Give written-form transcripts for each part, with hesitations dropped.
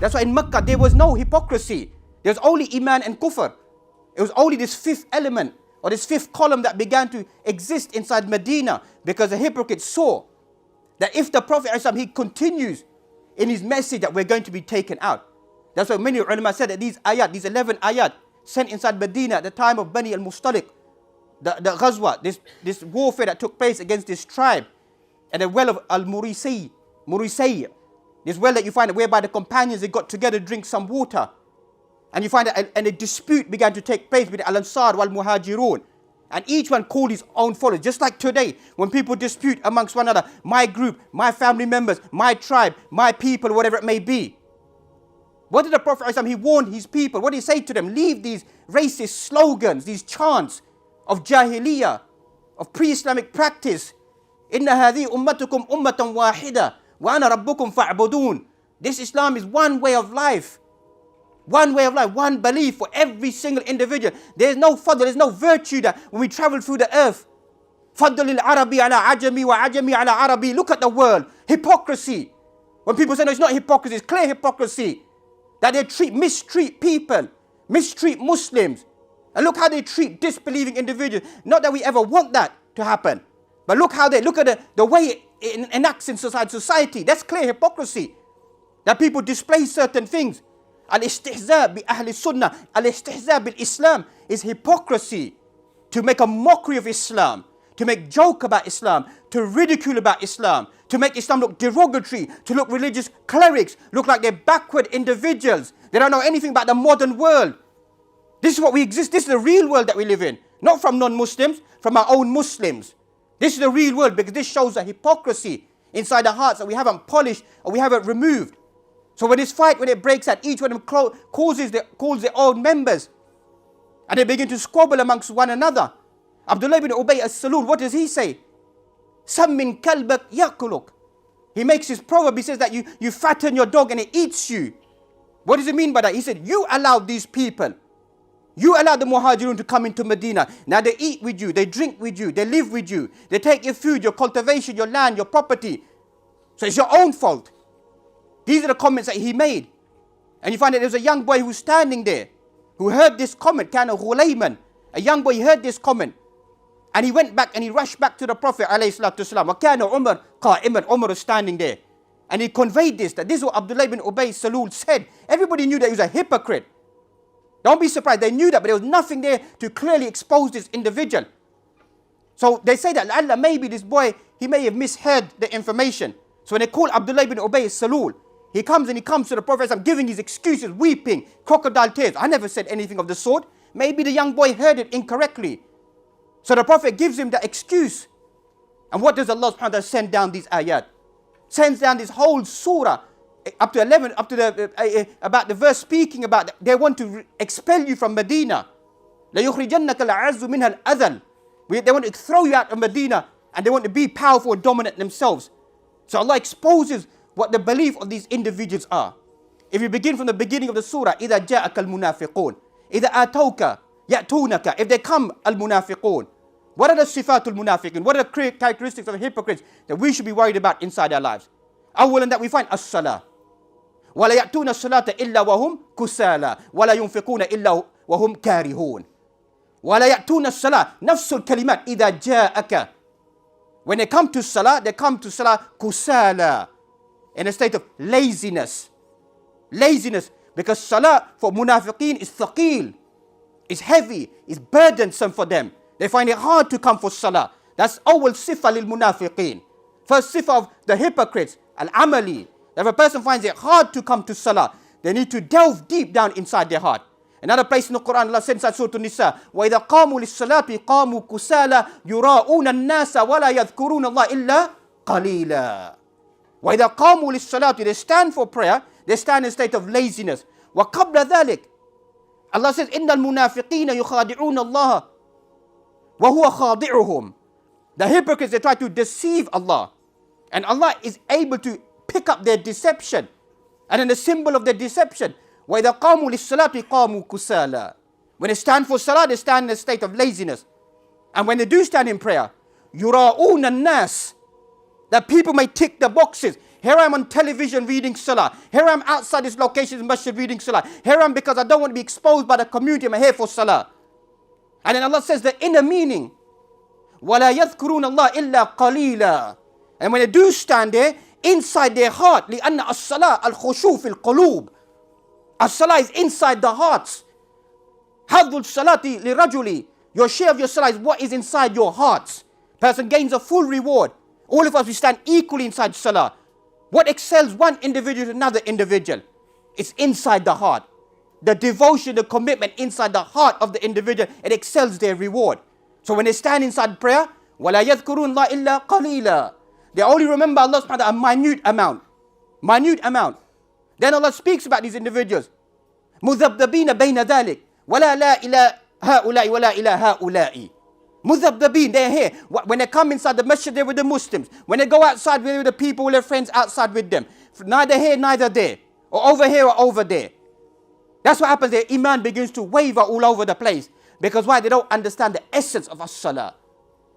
That's why in Mecca there was no hypocrisy. There was only Iman and Kufr. It was only this fifth element or this fifth column that began to exist inside Medina, because the hypocrites saw that if the Prophet ﷺ, he continues in his message, that we're going to be taken out. That's why many ulama said that these ayat, these 11 ayat sent inside Medina at the time of Bani al-Mustaliq, the Ghazwa, this warfare that took place against this tribe, and the well of al-Murisay, this well that you find whereby the companions, they got together to drink some water. And you find that and a dispute began to take place between Al-Ansar wal Muhajirun. And each one called his own followers. Just like today, when people dispute amongst one another, my group, my family members, my tribe, my people, whatever it may be. What did the Prophet ﷺ, he warned his people? What did he say to them? Leave these racist slogans, these chants of Jahiliyyah, of pre-Islamic practice. Inna hadhi ummatukum ummatan wahida wa ana rabbukum fa'budun. This Islam is one way of life. One way of life, one belief for every single individual. There is no fadl, there is no virtue that when we travel through the earth. Fadl al-Arabi ala ajami wa ajami ala Arabi. Look at the world. Hypocrisy. When people say no, it's not hypocrisy, it's clear hypocrisy. That they mistreat people, mistreat Muslims. And look how they treat disbelieving individuals. Not that we ever want that to happen. But look how look at the way it enacts in society. That's clear hypocrisy. That people display certain things. Al-istihza bi ahli sunnah, al-istihza bil Islam is hypocrisy. To make a mockery of Islam, to make joke about Islam, to ridicule about Islam, to make Islam look derogatory, to look religious clerics, look like they're backward individuals. They don't know anything about the modern world. This is what we exist, this is the real world that we live in. Not from non-Muslims, from our own Muslims. This is the real world, because this shows the hypocrisy inside the hearts that we haven't polished or we haven't removed. So when this fight, when it breaks out, each one of them calls their own members. And they begin to squabble amongst one another. Abdullah ibn Ubay as-Salul, what does he say? Sammin kalbak yakuluk. He makes his proverb, he says that you fatten your dog and it eats you. What does it mean by that? He said, you allowed these people. You allowed the Muhajirun to come into Medina. Now they eat with you, they drink with you, they live with you. They take your food, your cultivation, your land, your property. So it's your own fault. These are the comments that he made. And you find that there was a young boy who was standing there, who heard this comment, kind of Ghulayman. A young boy heard this comment. And he went back and he rushed back to the Prophet ﷺ. وَكَانَ Umar قَائِمًا. Umar was standing there. And he conveyed this, that this is what Abdullah ibn Ubay Salul said. Everybody knew that he was a hypocrite. Don't be surprised, they knew that, but there was nothing there to clearly expose this individual. So they say that Allah, maybe this boy, he may have misheard the information. So when they call Abdullah ibn Ubay Salul, he comes to the Prophet ﷺ giving his excuses, weeping, crocodile tears. I never said anything of the sort. Maybe the young boy heard it incorrectly. So the Prophet gives him the excuse. And what does Allah subhanahu wa ta'ala send down these ayat? Sends down this whole surah, up to 11, up to about the verse speaking about they want to expel you from Medina. لَيُخْرِجَنَّكَ الْعَزُّ مِنْهَا الْأَذَلِ. They want to throw you out of Medina, and they want to be powerful and dominant themselves. So Allah exposes what the belief of these individuals are. If you begin from the beginning of the surah, إِذَا جَاءَكَ الْمُنَافِقُونَ إِذَا آتَوْكَ يَأْتُونَكَ. If they come, al-munafiqun. What are the sifatul munafiqin? What are the characteristics of hypocrites that we should be worried about inside our lives? Awalan, that we find as-salah. وَلَا يَأْتُونَ الصَّلَاةَ إِلَّا وَهُمْ كُسَالَى وَلَا يُنْفِقُونَ إِلَّا وَهُمْ كَارِهُونَ. وَلَا يَأْتُونَ الصَّلَاةَ نَفْسُ الْكَلِمَاتِ إِذَا جَاءَكَ. When they come to salah, they come to salah kusala, in a state of laziness. Laziness, because salah for munafiqeen is thaqeel, is heavy, is burdensome for them. They find it hard to come for salah. That's awwal sifa lil munafiqeen. First sifa of the hypocrites, al-amali. If a person finds it hard to come to salah, they need to delve deep down inside their heart. Another place in the Quran, Allah said inside Surah An-Nisa, وَإِذَا قَامُوا لِلصَّلَاةِ قَامُوا كُسَالَى يُرَاءُونَ النَّاسَ وَلَا يَذْكُرُونَ اللَّهَ إِلَّا قَلِيلًا. وَإِذَا قَامُوا لِلصَّلَاةِ. They stand for prayer, they stand in a state of laziness. وَقَبْلَ ذَلِكَ. Allah says, إِنَّ الْمُنَافِقِينَ يُخَادِعُونَ اللَّهَ وَهُوَ خَادِعُهُم. The hypocrites, they try to deceive Allah. And Allah is able to pick up their deception. And then the symbol of their deception, وَإِذَا قَامُوا لِلصَّلَاةِ قَامُوا كُسَالًا. When they stand for salah, they stand in a state of laziness. And when they do stand in prayer, يُرَاءُونَ النَّاسِ. That people may tick the boxes. Here I am on television reading salah. Here I am outside this location in masjid reading salah. Here I am because I don't want to be exposed by the community. I'm here for salah. And then Allah says the inner meaning. وَلَا يَذْكُرُونَ اللَّهَ إِلَّا قَلِيلًا. And when they do stand there, inside their heart, لِأَنَّ الصَّلَاةَ الْخُشُوعُ فِي الْقُلُوبِ. As-salah is inside the hearts. حَظُّ الصَّلَاةِ لِرَجُلِ. Your share of your salah is what is inside your hearts. Person gains a full reward. All of us, we stand equally inside salah. What excels one individual to another individual? It's inside the heart. The devotion, the commitment inside the heart of the individual, it excels their reward. So when they stand inside prayer, وَلَا يَذْكُرُونَ اللَّهَ إِلَّا قَلِيلًا. They only remember Allah subhanahu wa ta'ala a minute amount. Minute amount. Then Allah speaks about these individuals. مُذَبْذَبِينَ بَيْنَ ذَلِكَ وَلَا لَا إِلَىٰ هَؤُلَاءِ وَلَا إِلَىٰ هَؤُلَاءِ. Mudhabdhabeen, they're here. When they come inside the masjid, they're with the Muslims. When they go outside, they're with the people, with their friends outside with them. Neither here, neither there. Or over here or over there. That's what happens. Their iman begins to waver all over the place. Because why? They don't understand the essence of as-salah.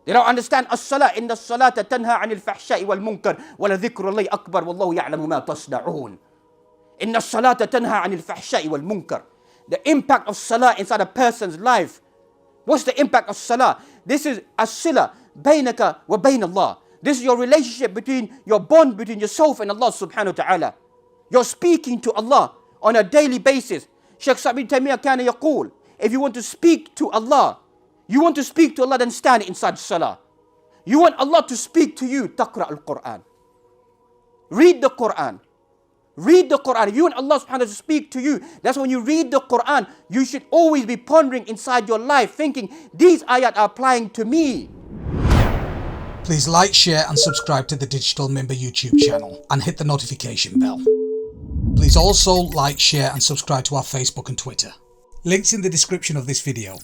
They don't understand as-salah. Inna as-salata tanha anil fahsha'i wal munkar. Wala dhikru Allahi akbar. Wallahu ya'lamu ma tasna'un. Inna as-salata tanha anil fahsha'i wal munkar. The impact of salah inside a person's life. What's the impact of salah? This is as-sila baynaka wa bayn Allah. This is your relationship between, your bond between yourself and Allah subhanahu wa ta'ala. You're speaking to Allah on a daily basis. Shaykh Sa'd bin Taymiyyah kana yaqul, if you want to speak to Allah, then stand inside salah. You want Allah to speak to you, taqra al-Qur'an. Read the Qur'an. Read the Qur'an. If you want Allah subhanahu wa ta'ala to speak to you, that's when you read the Qur'an, you should always be pondering inside your life, thinking, these ayat are applying to me. Please like, share and subscribe to the Digital Member YouTube channel and hit the notification bell. Please also like, share and subscribe to our Facebook and Twitter. Links in the description of this video.